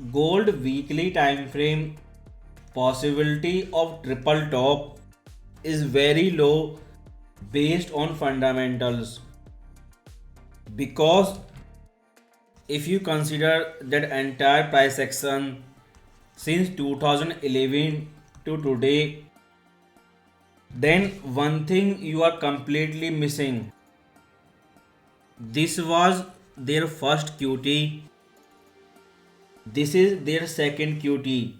Gold weekly time frame possibility of triple top is very low based on fundamentals, because if you consider that entire price action since 2011 to today, then one thing you are completely missing. This was their first QT. This is their second QT.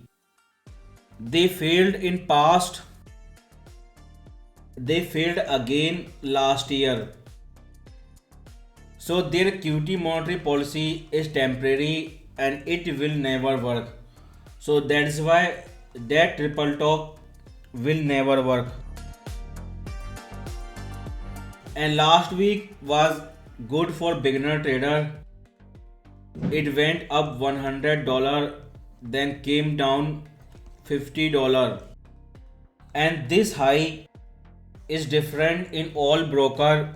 They failed in past. They failed again last year. So their QT monetary policy is temporary and it will never work. So that's why that triple top will never work. And last week was good for beginner trader. It went up $100, then came down $50, and this high is different in all broker,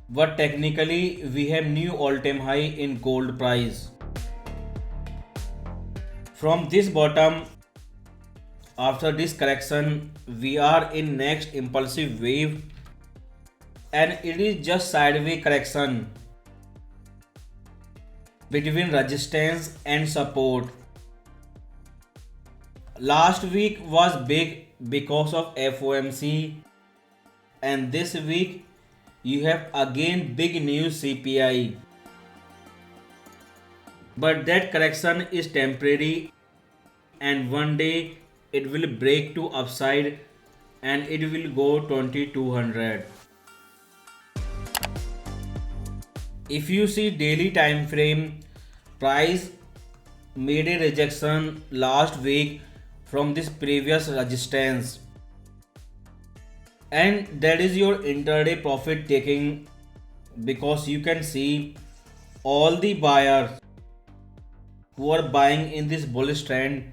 but technically we have new all-time high in gold price. From this bottom, after this correction, we are in next impulsive wave, and it is just sideways correction between resistance and support. Last week was big because of FOMC, and this week you have again big news CPI. But that correction is temporary, and one day it will break to upside and it will go 2200. If you see daily time frame, price made a rejection last week from this previous resistance, and that is your intraday profit taking, because you can see all the buyers who are buying in this bullish trend,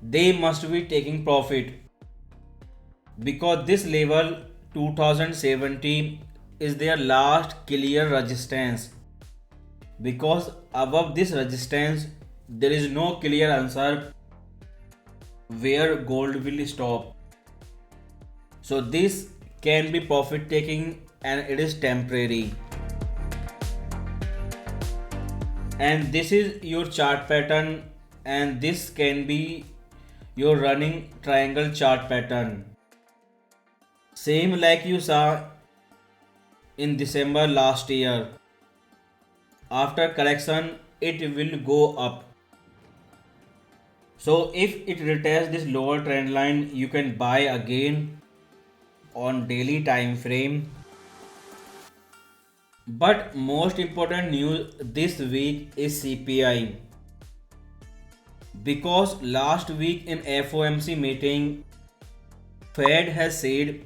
they must be taking profit, because this level 2070 is their last clear resistance, because above this resistance there is no clear answer where gold will stop. So this can be profit taking and it is temporary. And this is your chart pattern, and this can be your running triangle chart pattern, same like you saw in December last year. After correction it will go up. So if it retests this lower trend line, you can buy again on daily time frame. But most important news this week is CPI, because last week in FOMC meeting Fed has said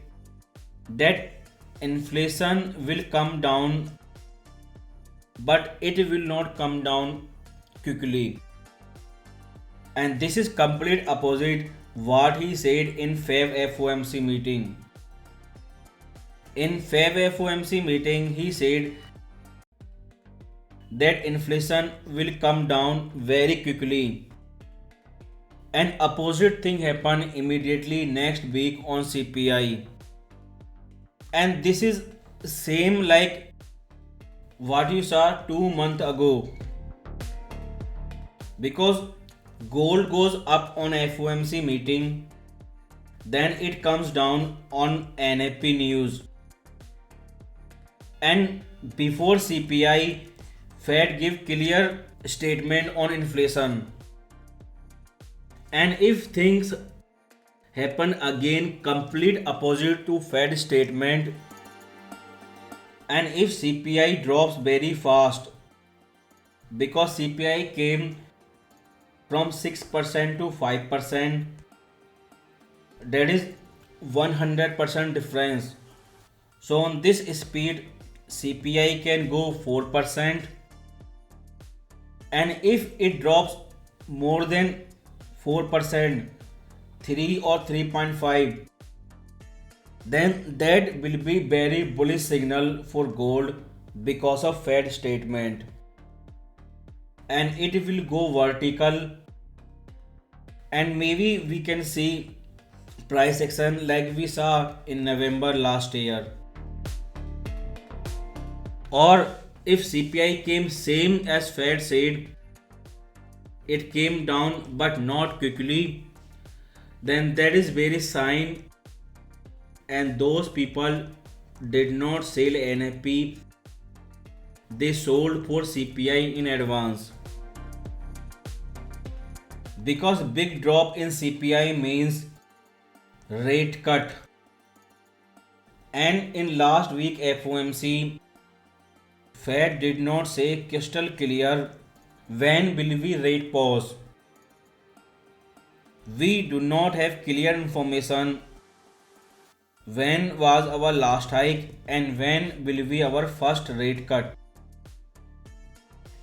that inflation will come down, but it will not come down quickly, and this is complete opposite what he said in Feb FOMC meeting. In Feb FOMC meeting he said that inflation will come down very quickly, and opposite thing happened immediately next week on CPI. And this is same like what you saw 2 months ago, because gold goes up on FOMC meeting, then it comes down on NAP news, and before CPI Fed give clear statement on inflation. And if things happen again complete opposite to Fed statement, and if CPI drops very fast, because CPI came from 6% to 5%, that is 100% difference. So on this speed CPI can go 4%, and if it drops more than 4%, 3 or 3.5, then that will be very bullish signal for gold because of Fed statement. and it will go vertical, and maybe we can see price action like we saw in November last year. Or if CPI came same as Fed said, it came down but not quickly, then that is very sign, and those people did not sell NFP, they sold for CPI in advance. Because big drop in CPI means rate cut, and in last week FOMC, Fed did not say crystal clear when will we rate pause. We do not have clear information when was our last hike and when will be our first rate cut.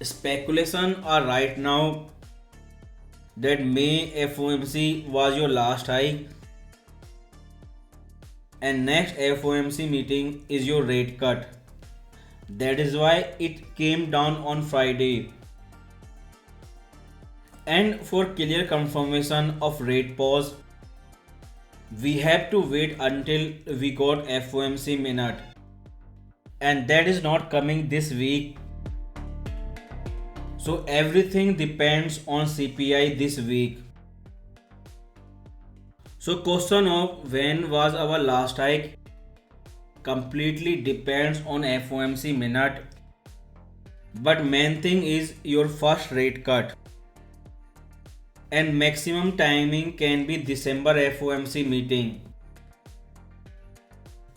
Speculation are right now that May FOMC was your last hike and next FOMC meeting is your rate cut. That is why it came down on Friday. And for clear confirmation of rate pause, we have to wait until we got FOMC minute, and that is not coming this week. So everything depends on CPI this week. So question of when was our last hike completely depends on FOMC minute, but main thing is your first rate cut, and maximum timing can be December FOMC meeting.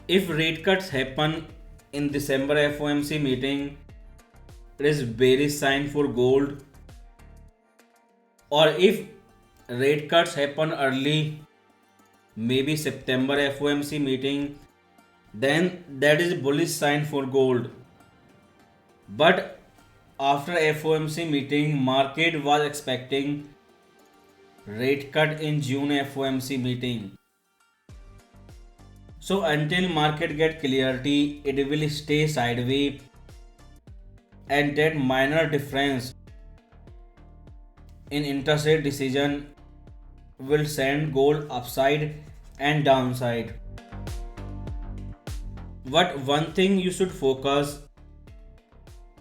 If rate cuts happen in December FOMC meeting, it is bearish sign for gold. Or if rate cuts happen early, maybe September FOMC meeting, then that is bullish sign for gold. But after FOMC meeting, market was expecting rate cut in June FOMC meeting. So until market get clarity, it will stay sideways, and that minor difference in interest rate decision will send gold upside and downside. But one thing you should focus,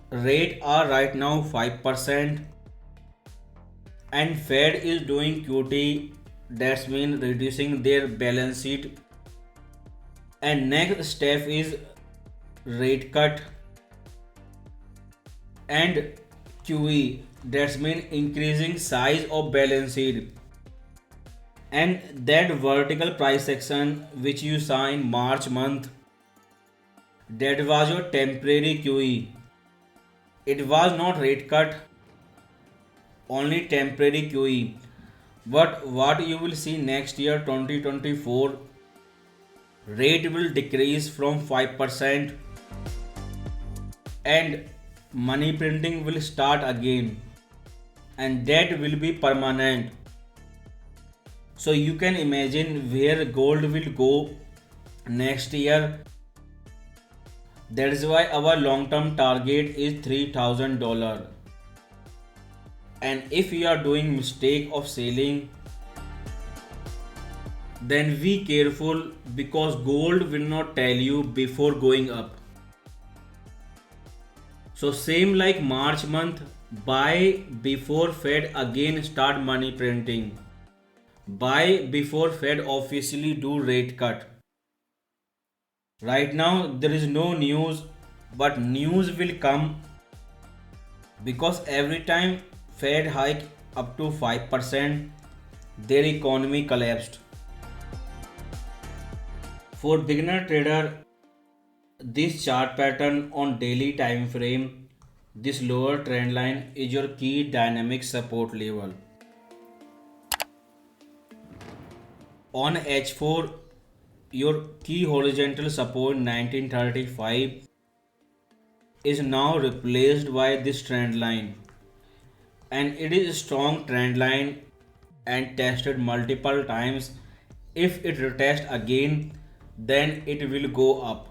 rate are right now 5%, and Fed is doing QT, that's mean reducing their balance sheet, and next step is rate cut, and QE, that's mean increasing size of balance sheet. And that vertical price action which you saw in March month, that was your temporary QE. It was not rate cut, only temporary QE. But what you will see next year 2024, rate will decrease from 5% and money printing will start again, and that will be permanent. So you can imagine where gold will go next year. That is why our long-term target is $3,000. And if you are doing mistake of selling, then be careful, because gold will not tell you before going up. So same like March month, buy before Fed again start money printing. Buy before Fed officially do rate cut. Right now there is no news, but news will come, because every time Fed hike up to 5%, their economy collapsed. For beginner trader, this chart pattern on daily time frame, this lower trend line is your key dynamic support level. On H4, your key horizontal support 1935 is now replaced by this trend line, and it is a strong trend line and tested multiple times. If it retests again, then it will go up.